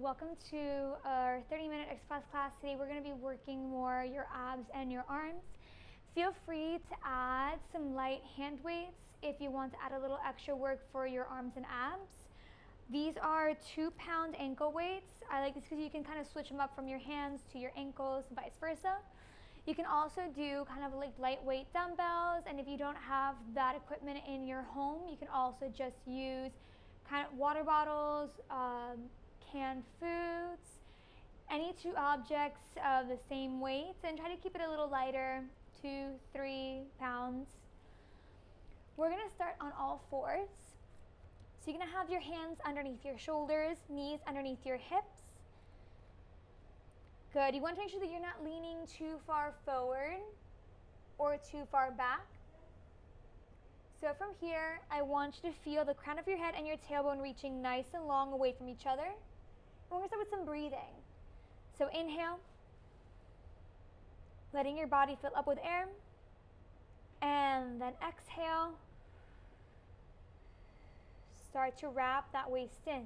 Welcome to our 30-minute exercise class. Today we're going to be working more your abs and your arms. Feel free to add some light hand weights if you want to add a little extra work for your arms and abs. These are 2-pound ankle weights. I like this because you can kind of switch them up from your hands to your ankles, vice versa. You can also do kind of like lightweight dumbbells, and if you don't have that equipment in your home, you can also just use kind of water bottles, canned foods, any two objects of the same weight, and try to keep it a little lighter, 2-3 pounds. We're going to start on all fours. So you're going to have your hands underneath your shoulders, knees underneath your hips. Good. You want to make sure that you're not leaning too far forward or too far back. So from here, I want you to feel the crown of your head and your tailbone reaching nice and long away from each other. And we're going to start with some breathing. So inhale, letting your body fill up with air. And then exhale, start to wrap that waist in.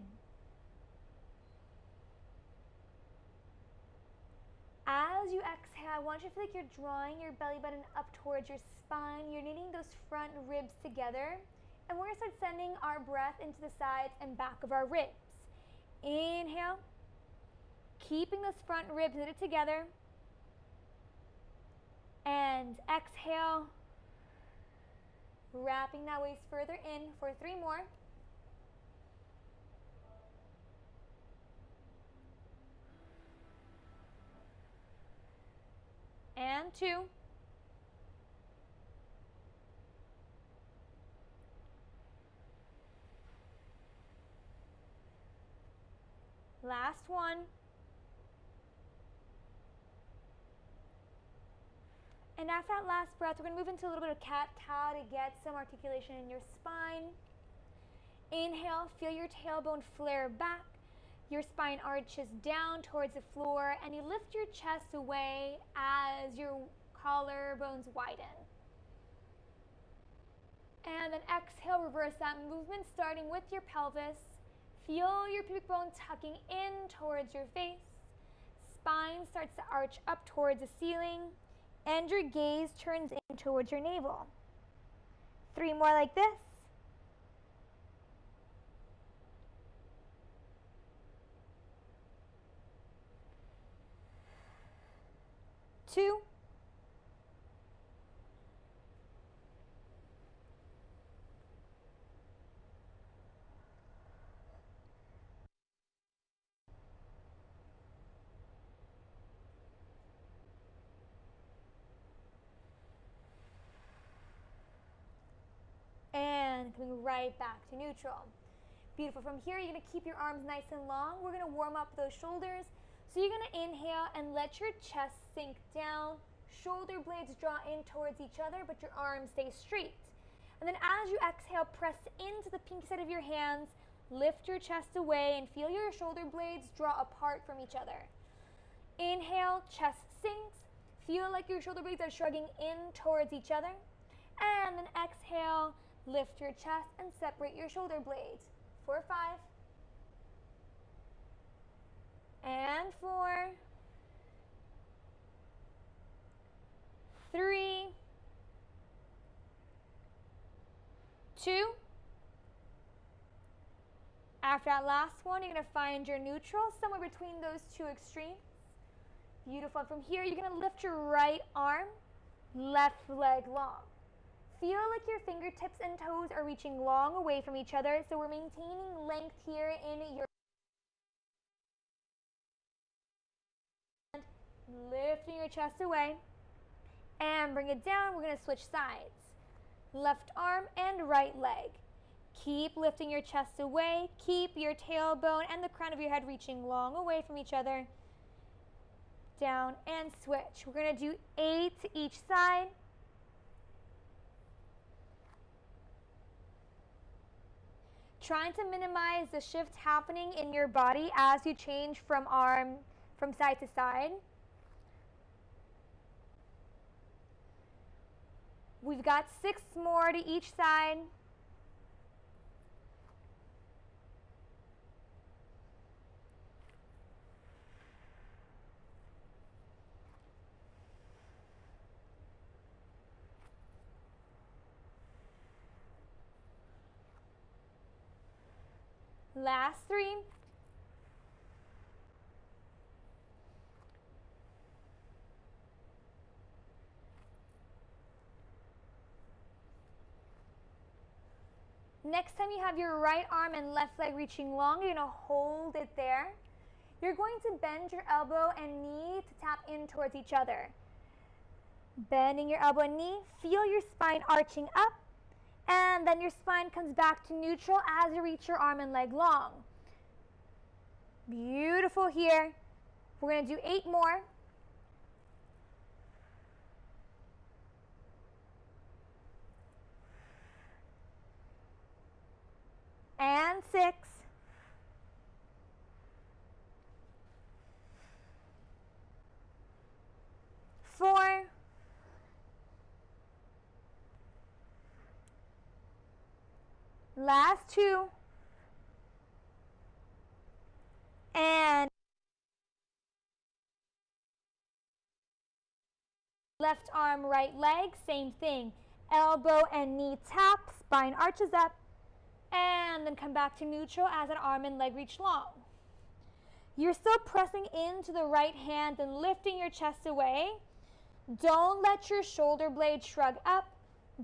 As you exhale, I want you to feel like you're drawing your belly button up towards your spine. You're knitting those front ribs together. And we're going to start sending our breath into the sides and back of our ribs. Inhale, keeping those front ribs knitted together. And exhale, wrapping that waist further in for 3 more. And 2. Last 1. And after that last breath, we're going to move into a little bit of cat-cow to get some articulation in your spine. Inhale, feel your tailbone flare back. Your spine arches down towards the floor, and you lift your chest away as your collarbones widen. And then exhale, reverse that movement, starting with your pelvis. Feel your pubic bone tucking in towards your face. Spine starts to arch up towards the ceiling, and your gaze turns in towards your navel. 3 more like this. 2. And coming right back to neutral. Beautiful. From here, you're going to keep your arms nice and long. We're going to warm up those shoulders. So you're going to inhale and let your chest sink down. Shoulder blades draw in towards each other, but your arms stay straight. And then as you exhale, press into the pinky side of your hands. Lift your chest away and feel your shoulder blades draw apart from each other. Inhale, chest sinks. Feel like your shoulder blades are shrugging in towards each other. And then exhale, lift your chest and separate your shoulder blades. 4, 5. And 4. 3. 2. After that last one, you're going to find your neutral somewhere between those 2 extremes. Beautiful. From here, you're going to lift your right arm, left leg long. Feel like your fingertips and toes are reaching long away from each other, so we're maintaining length here in your hand. Lifting your chest away, and bring it down. We're going to switch sides. Left arm and right leg. Keep lifting your chest away. Keep your tailbone and the crown of your head reaching long away from each other. Down and switch. We're going to do 8 each side. Trying to minimize the shift happening in your body as you change from side to side. We've got 6 more to each side. Last 3. Next time you have your right arm and left leg reaching long, you're going to hold it there. You're going to bend your elbow and knee to tap in towards each other. Bending your elbow and knee, feel your spine arching up, and then your spine comes back to neutral as you reach your arm and leg long. Beautiful here. We're going to do 8 more. And 6. Four. Last 2. And left arm, right leg, same thing. Elbow and knee tap, spine arches up, and then come back to neutral as an arm and leg reach long. You're still pressing into the right hand and lifting your chest away. Don't let your shoulder blade shrug up.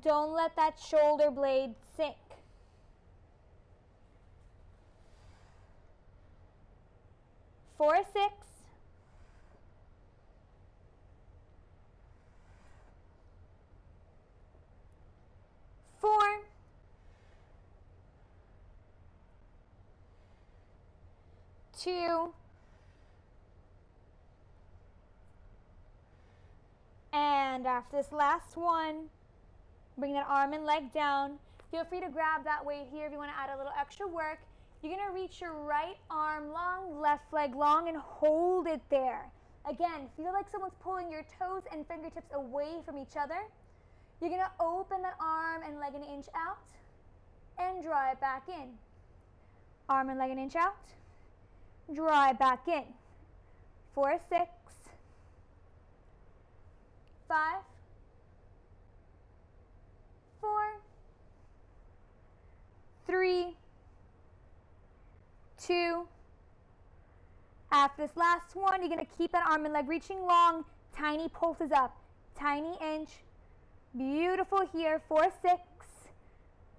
Don't let that shoulder blade sink. 4, 6. 4. 2. And after this last one, bring that arm and leg down. Feel free to grab that weight here if you want to add a little extra work. You're going to reach your right arm long, left leg long, and hold it there. Again, feel like someone's pulling your toes and fingertips away from each other. You're going to open that arm and leg an inch out and draw it back in. Arm and leg an inch out, draw it back in. 4, 6. 5, 4, 3, 2. After this last one, you're going to keep that arm and leg reaching long. Tiny pulses up. Tiny inch. Beautiful here. 4, 6,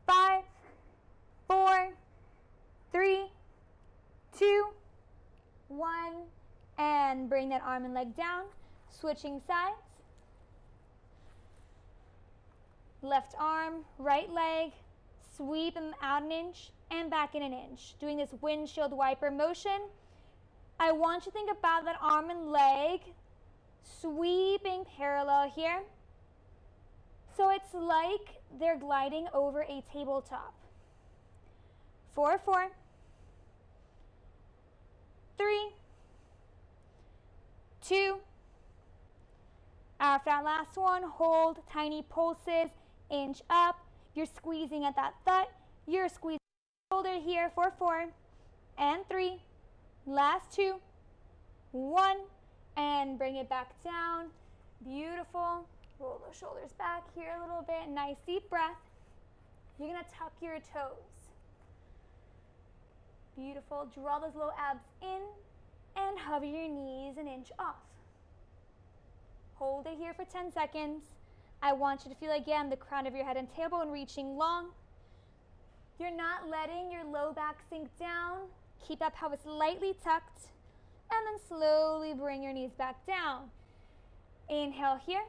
5, 4, 3, 2, 1. And bring that arm and leg down. Switching sides. Left arm, right leg, sweep them out an inch and back in an inch. Doing this windshield wiper motion. I want you to think about that arm and leg sweeping parallel here. So it's like they're gliding over a tabletop. 4, 4, 3, 2. After that last one, hold tiny pulses. Inch up, you're squeezing at that thud, you're squeezing the shoulder here. 4, 4, and 3, last 2, 1, and bring it back down. Beautiful. Roll those shoulders back here a little bit. Nice deep breath. You're going to tuck your toes. Beautiful. Draw those low abs in and hover your knees an inch off. Hold it here for 10 seconds. I want you to feel again the crown of your head and tailbone reaching long. You're not letting your low back sink down. Keep that pelvis lightly tucked. And then slowly bring your knees back down. Inhale here.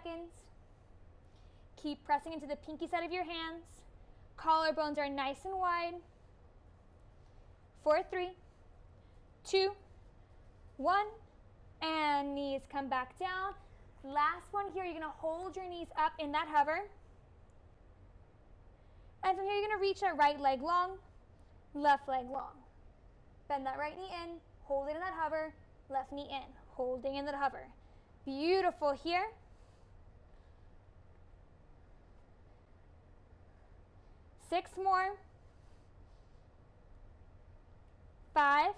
Seconds. Keep pressing into the pinky side of your hands. Collarbones are nice and wide. 4, 3, 2, 1. And knees come back down. Last one here, you're going to hold your knees up in that hover. And from here, you're going to reach that right leg long, left leg long. Bend that right knee in, hold it in that hover, left knee in, holding in that hover. Beautiful here. Six more. 5,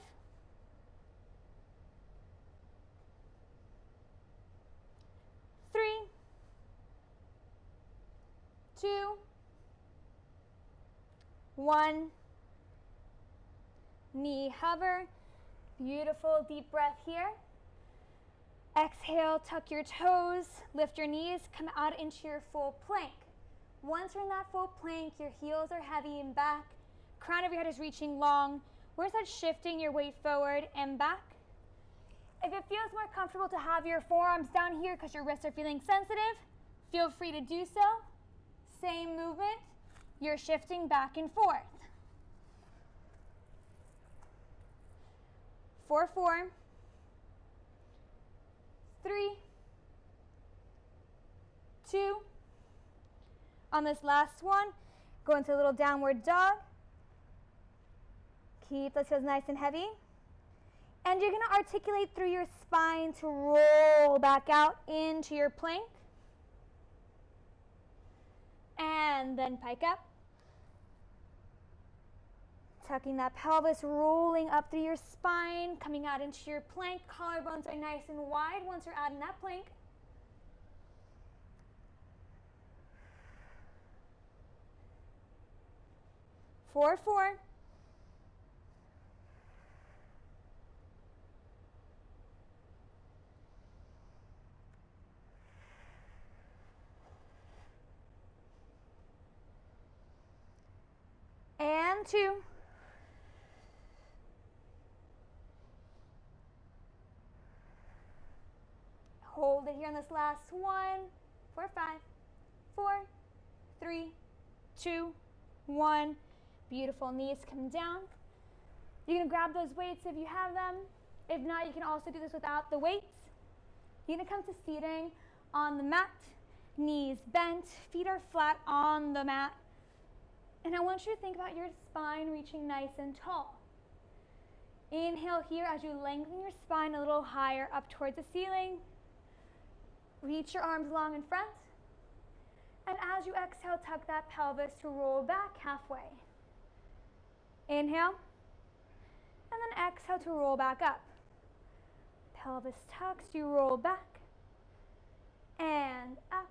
3, 2, 1. Knee hover. Beautiful deep breath here. Exhale, tuck your toes, lift your knees, come out into your full plank. Once you're in that full plank, your heels are heavy and back, crown of your head is reaching long. We're going to start shifting your weight forward and back. If it feels more comfortable to have your forearms down here because your wrists are feeling sensitive, feel free to do so. Same movement, you're shifting back and forth. 4, 4, 3, 2. On this last one, go into a little downward dog. Keep those heels nice and heavy. And you're going to articulate through your spine to roll back out into your plank. And then pike up. Tucking that pelvis, rolling up through your spine, coming out into your plank. Collarbones are nice and wide once you're out in that plank. Four, 4. And 2. Hold it here on this last one. 4, 5, 4, 3, 2, 1. Beautiful. Knees come down. You're going to grab those weights if you have them. If not, you can also do this without the weights. You're going to come to seating on the mat. Knees bent. Feet are flat on the mat. And I want you to think about your spine reaching nice and tall. Inhale here as you lengthen your spine a little higher up towards the ceiling. Reach your arms long in front. And as you exhale, tuck that pelvis to roll back halfway. Inhale. And then exhale to roll back up. Pelvis tucks, you roll back. And up.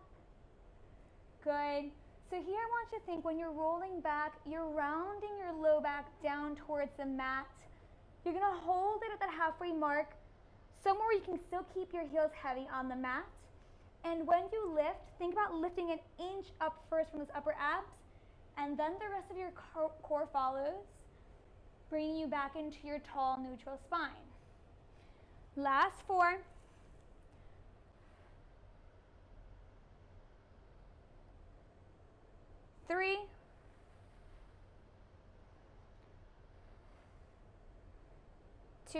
Good. So here I want you to think when you're rolling back, you're rounding your low back down towards the mat. You're going to hold it at that halfway mark, somewhere where you can still keep your heels heavy on the mat. And when you lift, think about lifting an inch up first from those upper abs, and then the rest of your core follows, bringing you back into your tall, neutral spine. Last 4. 3, 2,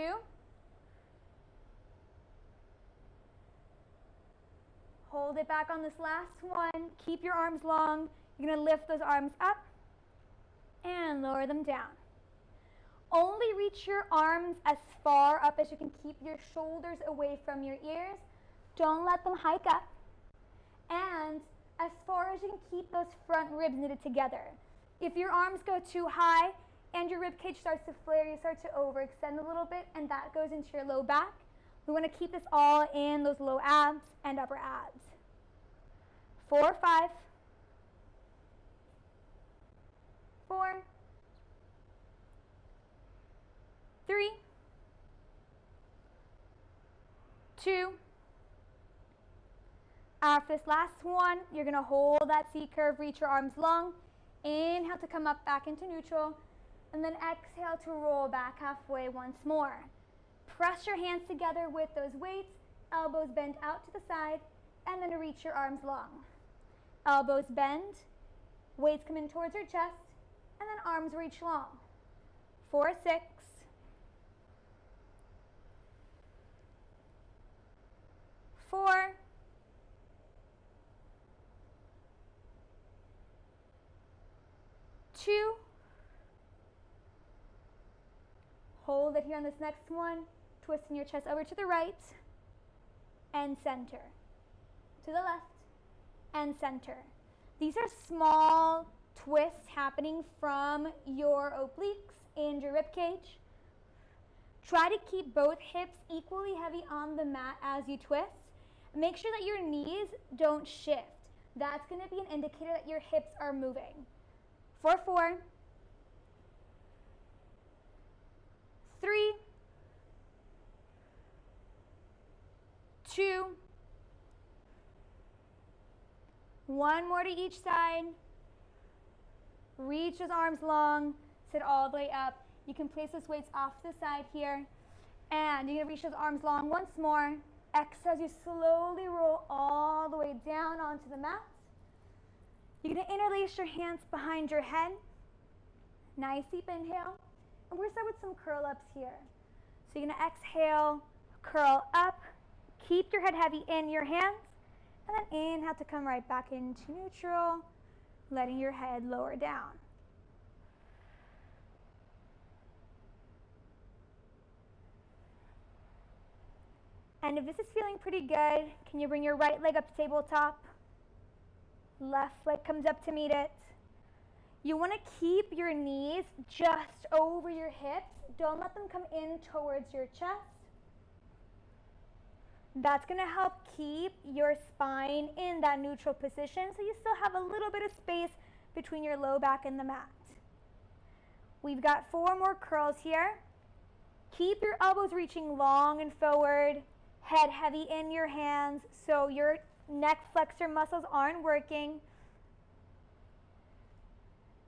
hold it back on this last one. Keep your arms long. You're going to lift those arms up and lower them down. Only reach your arms as far up as you can keep your shoulders away from your ears. Don't let them hike up. And as far as you can keep those front ribs knitted together. If your arms go too high and your rib cage starts to flare, you start to overextend a little bit, and that goes into your low back. We want to keep this all in those low abs and upper abs. 4, 5, 4, 3, 2. After this last one, you're going to hold that C curve, reach your arms long. Inhale to come up back into neutral. And then exhale to roll back halfway once more. Press your hands together with those weights, elbows bent out to the side, and then reach your arms long. Elbows bend, weights come in towards your chest, and then arms reach long. 4, 6, 4, 2, hold it here on this next one, twisting your chest over to the right, and center. To the left, and center. These are small twists happening from your obliques and your rib cage. Try to keep both hips equally heavy on the mat as you twist. Make sure that your knees don't shift. That's going to be an indicator that your hips are moving. 4, 4, 3, 2, 1 more to each side. Reach those arms long, sit all the way up. You can place those weights off to the side here. And you're gonna reach those arms long once more. Exhale as you slowly roll all the way down onto the mat. You're gonna interlace your hands behind your head. Nice deep inhale. And we're gonna start with some curl ups here. So you're gonna exhale, curl up, keep your head heavy in your hands, and then inhale to come right back into neutral, letting your head lower down. And if this is feeling pretty good, can you bring your right leg up to tabletop? Left leg comes up to meet it. You want to keep your knees just over your hips. Don't let them come in towards your chest. That's going to help keep your spine in that neutral position so you still have a little bit of space between your low back and the mat. We've got 4 more curls here. Keep your elbows reaching long and forward, head heavy in your hands so your neck flexor muscles aren't working.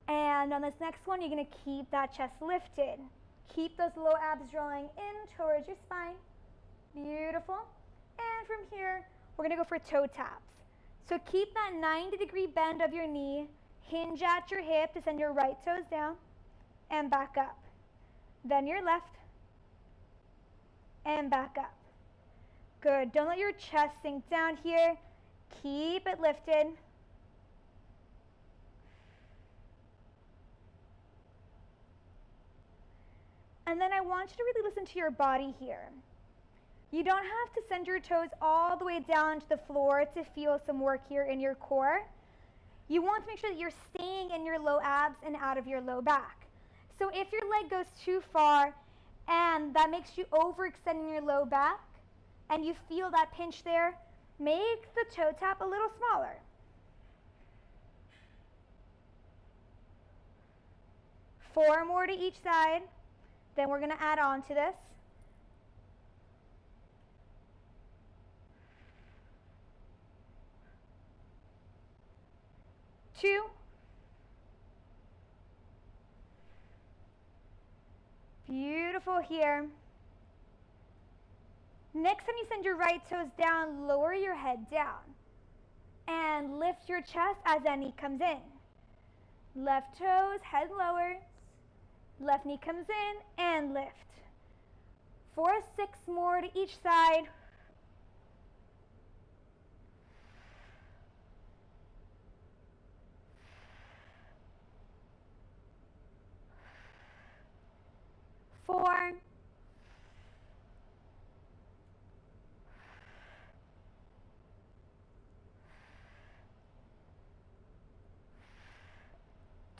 And on this next one, you're going to keep that chest lifted. Keep those low abs drawing in towards your spine. Beautiful. And from here, we're going to go for toe taps. So keep that 90-degree bend of your knee. Hinge at your hip to send your right toes down and back up. Then your left and back up. Good. Don't let your chest sink down here. Keep it lifted. And then I want you to really listen to your body here. You don't have to send your toes all the way down to the floor to feel some work here in your core. You want to make sure that you're staying in your low abs and out of your low back. So if your leg goes too far and that makes you overextend in your low back and you feel that pinch there, make the toe tap a little smaller. Four more to each side. Then we're going to add on to this. Two. Beautiful here. Next time you send your right toes down, lower your head down. And lift your chest as that knee comes in. Left toes, head lowers. Left knee comes in and lift. 4, 6 more to each side. Four.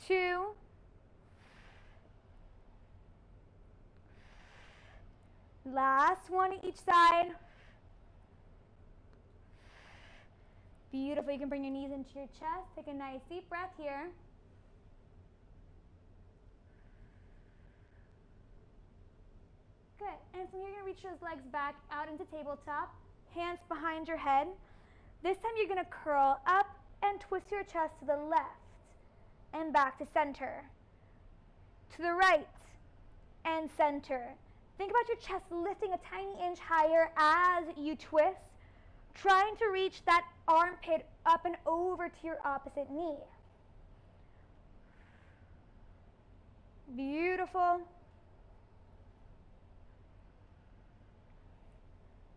Two. Last one to each side. Beautiful. You can bring your knees into your chest. Take a nice deep breath here. Good. And from here, you're going to reach those legs back out into tabletop. Hands behind your head. This time, you're going to curl up and twist your chest to the left and back to center. To the right and center. Think about your chest lifting a tiny inch higher as you twist, trying to reach that armpit up and over to your opposite knee. Beautiful.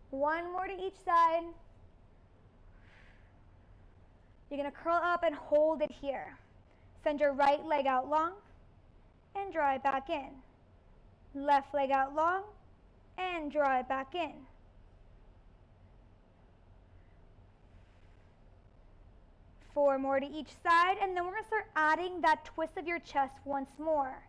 One more to each side. You're going to curl up and hold it here. Send your right leg out long and draw it back in. Left leg out long and draw it back in. Four more to each side, and then we're going to start adding that twist of your chest once more.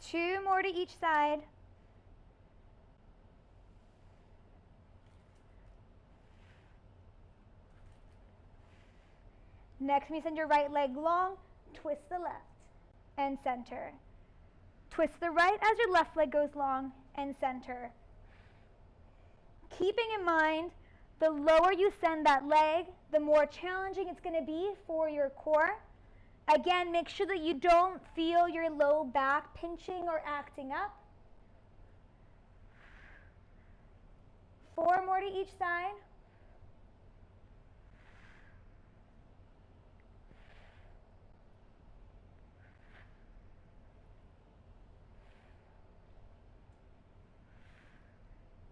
Two more to each side. Next, when you send your right leg long, twist the left and center. Twist the right as your left leg goes long and center. Keeping in mind, the lower you send that leg, the more challenging it's going to be for your core. Again, make sure that you don't feel your low back pinching or acting up. 4 more to each side.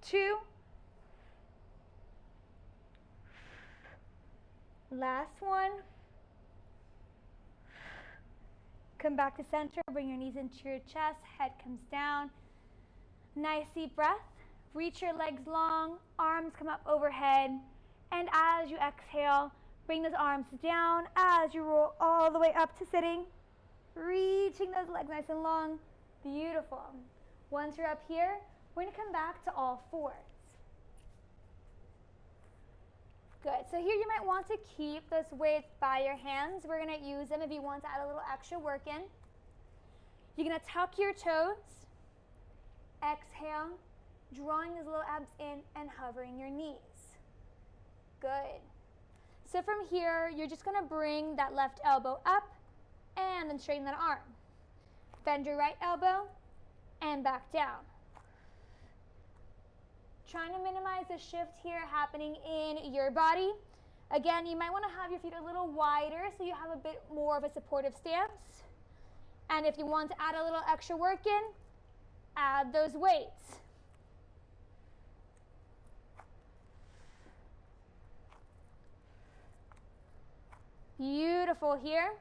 Two. Last one. Come back to center, bring your knees into your chest, head comes down. Nice deep breath. Reach your legs long, arms come up overhead, and as you exhale, bring those arms down as you roll all the way up to sitting, reaching those legs nice and long. Beautiful. Once you're up here, we're going to come back to all fours. Good. So here you might want to keep those weights by your hands. We're going to use them if you want to add a little extra work in. You're going to tuck your toes. Exhale, drawing those little abs in and hovering your knees. Good. So from here, you're just going to bring that left elbow up and then straighten that arm. Bend your right elbow and back down. Trying to minimize the shift here happening in your body. Again, you might want to have your feet a little wider so you have a bit more of a supportive stance. And if you want to add a little extra work in, add those weights. Beautiful here.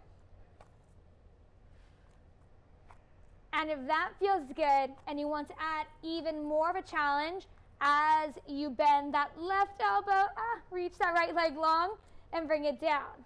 And if that feels good and you want to add even more of a challenge, as you bend that left elbow, reach that right leg long and bring it down.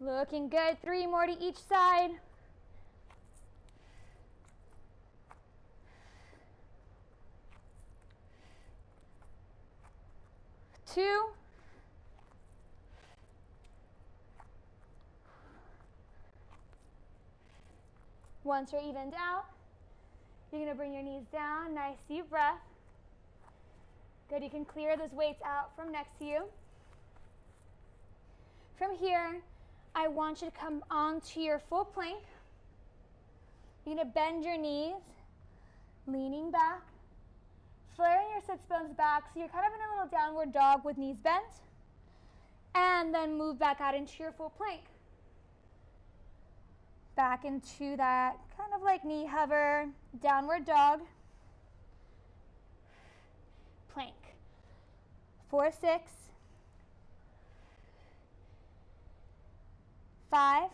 Looking good. 3 more to each side. Two. Once you're evened out, you're going to bring your knees down. Nice deep breath. Good. You can clear those weights out from next to you. From here, I want you to come onto your full plank. You're going to bend your knees, leaning back, flaring your sits bones back so you're kind of in a little downward dog with knees bent. And then move back out into your full plank. Back into that kind of like knee hover, downward dog. Plank. 4, 6. 5,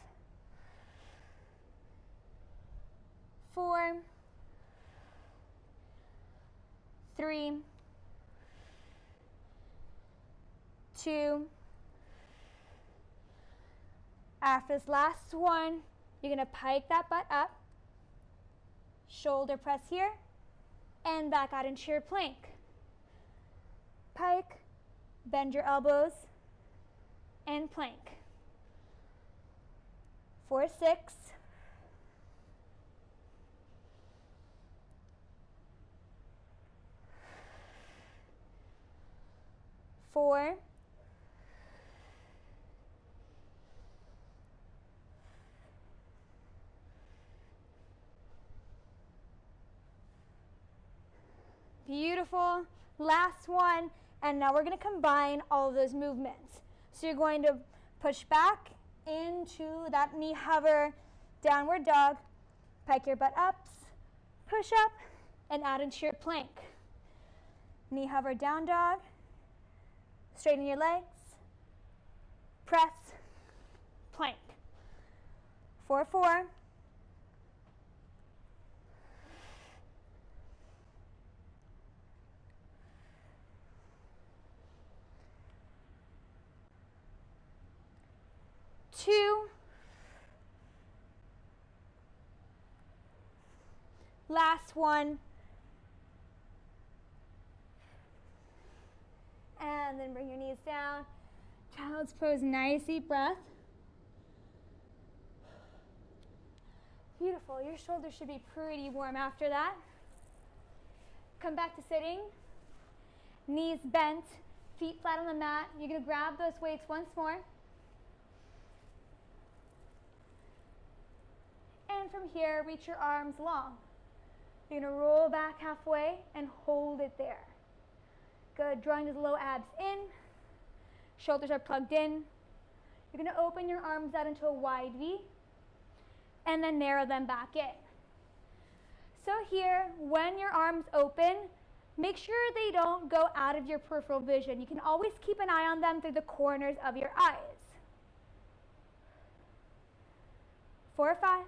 4, 3, 2. After this last one, you're going to pike that butt up, shoulder press here, and back out into your plank. Pike, bend your elbows, and plank. 4, 6. 4. 4. Beautiful. Last one. And now we're going to combine all of those movements. So you're going to push back into that knee hover, downward dog, pike your butt ups, push up, and out into your plank. Knee hover, down dog, straighten your legs, press, plank. 4, 4. 2. Last one. And then bring your knees down. Child's pose, nice deep breath. Beautiful, your shoulders should be pretty warm after that. Come back to sitting. Knees bent, feet flat on the mat. You're gonna grab those weights once more. And from here, reach your arms long. You're gonna roll back halfway and hold it there. Good, drawing those low abs in. Shoulders are plugged in. You're gonna open your arms out into a wide V and then narrow them back in. So here, when your arms open, make sure they don't go out of your peripheral vision. You can always keep an eye on them through the corners of your eyes. 4, 5.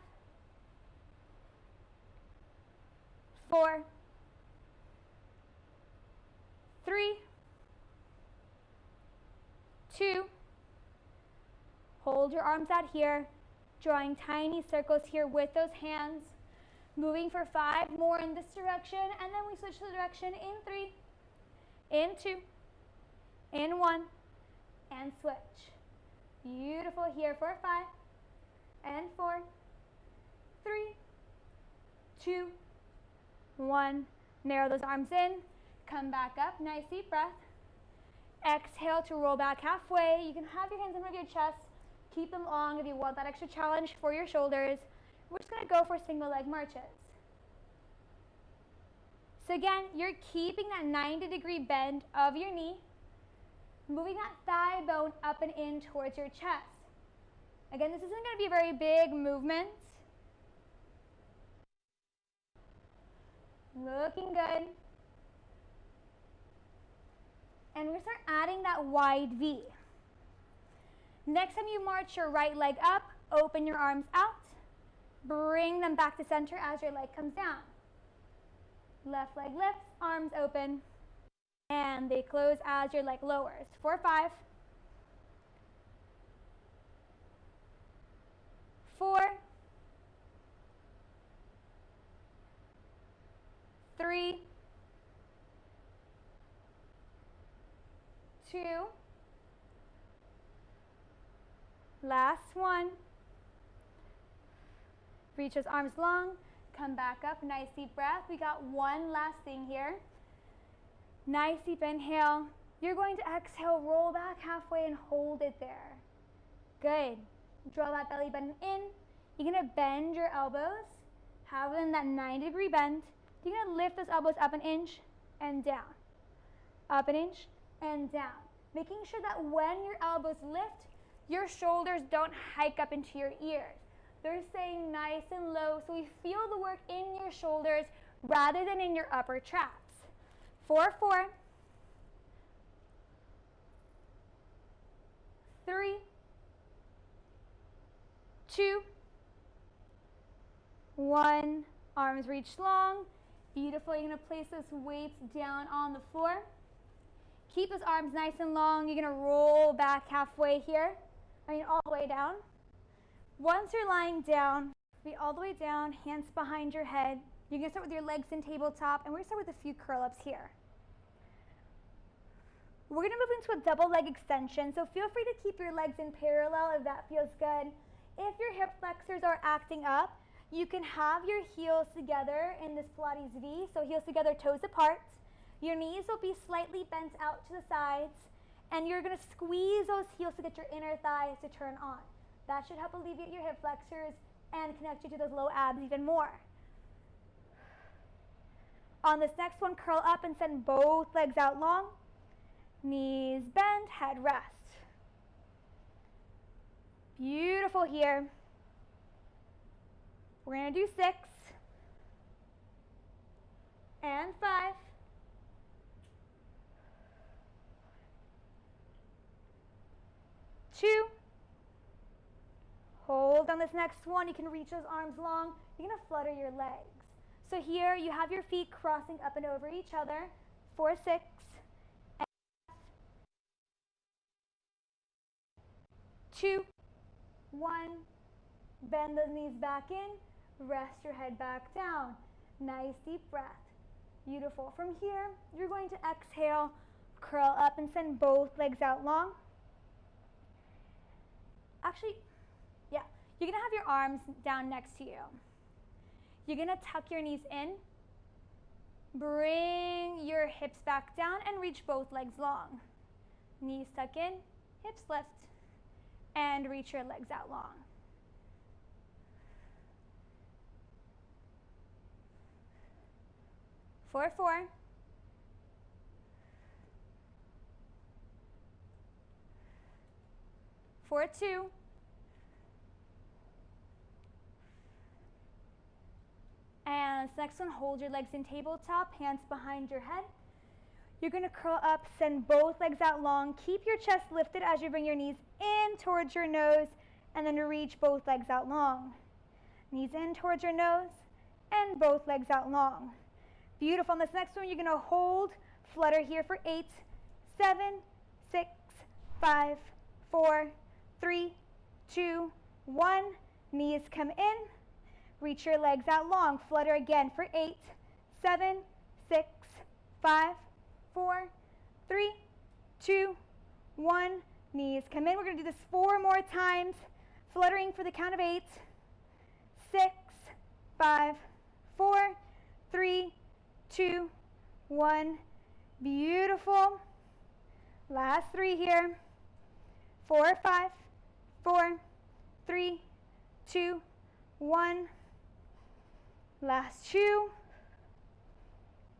4, 3, 2. Hold your arms out here, drawing tiny circles here with those hands. Moving for 5 more in this direction, and then we switch the direction in 3, in 2, in 1, and switch. Beautiful here for 5, and 4, 3, 2, 1. Narrow those arms in, come back up, nice deep breath. Exhale to roll back halfway. You can have your hands in front of your chest. Keep them long if you want that extra challenge for your shoulders. We're just going to go for single leg marches. So again, you're keeping that 90-degree bend of your knee, moving that thigh bone up and in towards your chest. Again, this isn't going to be a very big movement. Looking good. And we're going to start adding that wide V. Next time you march your right leg up, open your arms out. Bring them back to center as your leg comes down. Left leg lifts, arms open, and they close as your leg lowers. 4, 5. 4, 3, 2, last one. Reach those arms long, come back up, nice deep breath. We got one last thing here. Nice deep inhale. You're going to exhale, roll back halfway and hold it there. Good. Draw that belly button in. You're going to bend your elbows, have them in that 90-degree bend. You're going to lift those elbows up an inch and down. Up an inch and down. Making sure that when your elbows lift, your shoulders don't hike up into your ears. They're staying nice and low, so we feel the work in your shoulders rather than in your upper traps. 4, 4, 3, 2, 1. Arms reach long. Beautiful. You're going to place those weights down on the floor. Keep those arms nice and long. You're going to roll back halfway here. All the way down. Once you're lying down, feet all the way down, hands behind your head. You're going to start with your legs in tabletop, and we're going to start with a few curl-ups here. We're going to move into a double leg extension, so feel free to keep your legs in parallel if that feels good. If your hip flexors are acting up, you can have your heels together in this Pilates V, so heels together, toes apart. Your knees will be slightly bent out to the sides, and you're going to squeeze those heels to get your inner thighs to turn on. That should help alleviate your hip flexors and connect you to those low abs even more. On this next one, curl up and send both legs out long. Knees bend, head rest. Beautiful here. We're going to do 6 and 5. 2. Hold on this next one. You can reach those arms long. You're going to flutter your legs. So here you have your feet crossing up and over each other. 4, 6. And 2, 1. Bend those knees back in, rest your head back down. Nice deep breath. Beautiful. From here, you're going to exhale, curl up and send both legs out long. Actually, yeah, you're gonna have your arms down next to you. You're gonna tuck your knees in, bring your hips back down and reach both legs long. Knees tuck in, hips lift, and reach your legs out long. For 4. For 2. And this next one, hold your legs in tabletop, hands behind your head. You're going to curl up, send both legs out long. Keep your chest lifted as you bring your knees in towards your nose, and then reach both legs out long. Knees in towards your nose, and both legs out long. Beautiful. On this next one, you're going to hold, flutter here for 8, 7, 6, 5, 4, 3, 2, 1. Knees come in. Reach your legs out long. Flutter again for 8, 7, 6, 5, 4, 3, 2, 1. Knees come in. We're going to do this 4 more times. Fluttering for the count of 8, 6, 5, 4, 3, 2, 1. Beautiful. Last 3 here. 4, 5, 4, 3, 2, 1. Last 2.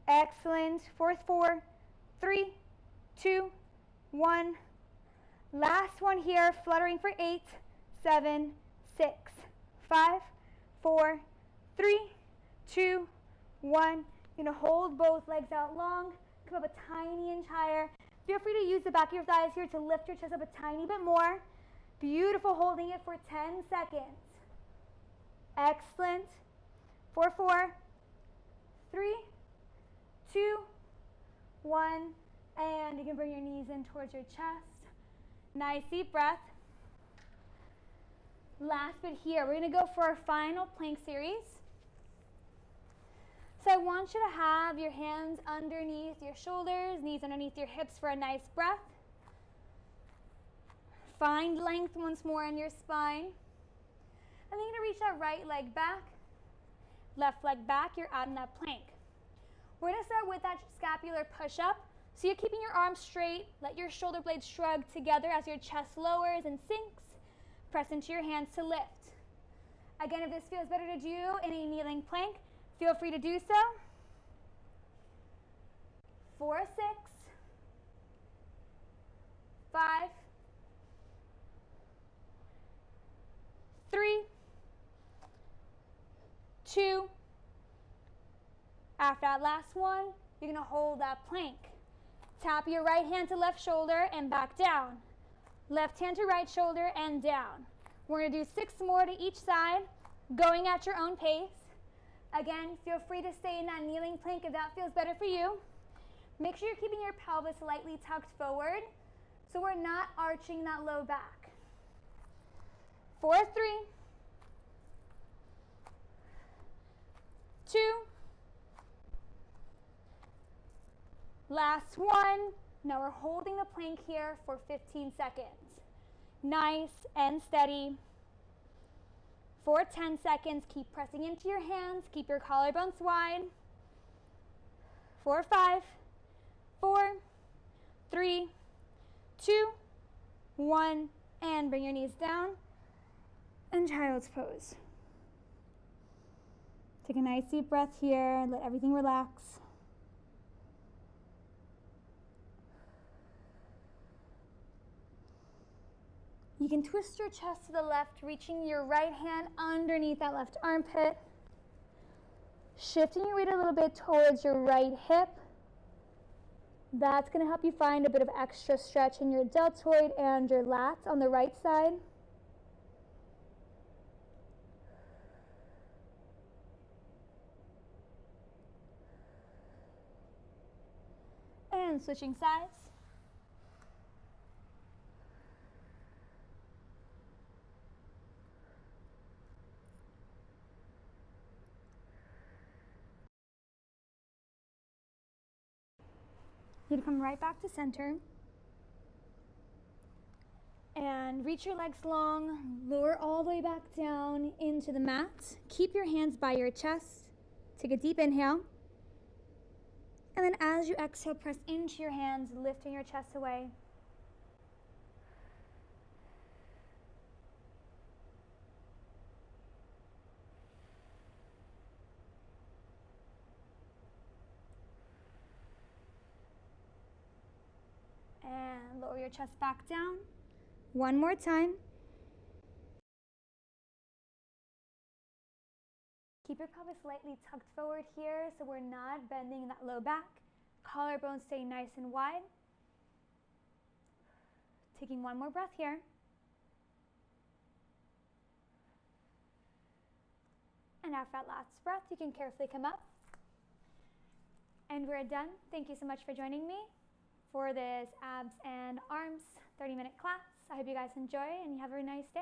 Excellent. Fourth 4, 3, 2, 1. Last one here, fluttering for 8, 7, 6, 5, 4, 3, 2, 1. You're going to hold both legs out long, come up a tiny inch higher. Feel free to use the back of your thighs here to lift your chest up a tiny bit more. Beautiful, holding it for 10 seconds. Excellent. 4, 4, 3, 2, 1. And you can bring your knees in towards your chest. Nice deep breath. Last bit here, we're going to go for our final plank series. So I want you to have your hands underneath your shoulders, knees underneath your hips for a nice breath. Find length once more in your spine. And then you're going to reach that right leg back, left leg back. You're out in that plank. We're going to start with that scapular push-up. So you're keeping your arms straight. Let your shoulder blades shrug together as your chest lowers and sinks. Press into your hands to lift. Again, if this feels better to do in a kneeling plank, feel free to do so. 4, 6, 5, 3, 2. After that last one, you're going to hold that plank. Tap your right hand to left shoulder and back down. Left hand to right shoulder and down. We're going to do 6 more to each side, going at your own pace. Again, feel free to stay in that kneeling plank if that feels better for you. Make sure you're keeping your pelvis lightly tucked forward so we're not arching that low back. 4, 3, 2, last one. Now we're holding the plank here for 15 seconds. Nice and steady. For 10 seconds, keep pressing into your hands. Keep your collarbones wide. 4, 5, 4, 3, 2, 1. And bring your knees down. And child's pose. Take a nice deep breath here. Let everything relax. You can twist your chest to the left, reaching your right hand underneath that left armpit. Shifting your weight a little bit towards your right hip. That's going to help you find a bit of extra stretch in your deltoid and your lats on the right side. And switching sides. You're gonna come right back to center and reach your legs long, lower all the way back down into the mat. Keep your hands by your chest. Take a deep inhale. And then as you exhale, press into your hands, lifting your chest away. And lower your chest back down. One more time. Keep your pelvis slightly tucked forward here so we're not bending that low back. Collarbones stay nice and wide. Taking one more breath here. And after that last breath, you can carefully come up. And we're done. Thank you so much for joining me for this abs and arms 30-minute class. I hope you guys enjoy and you have a nice day.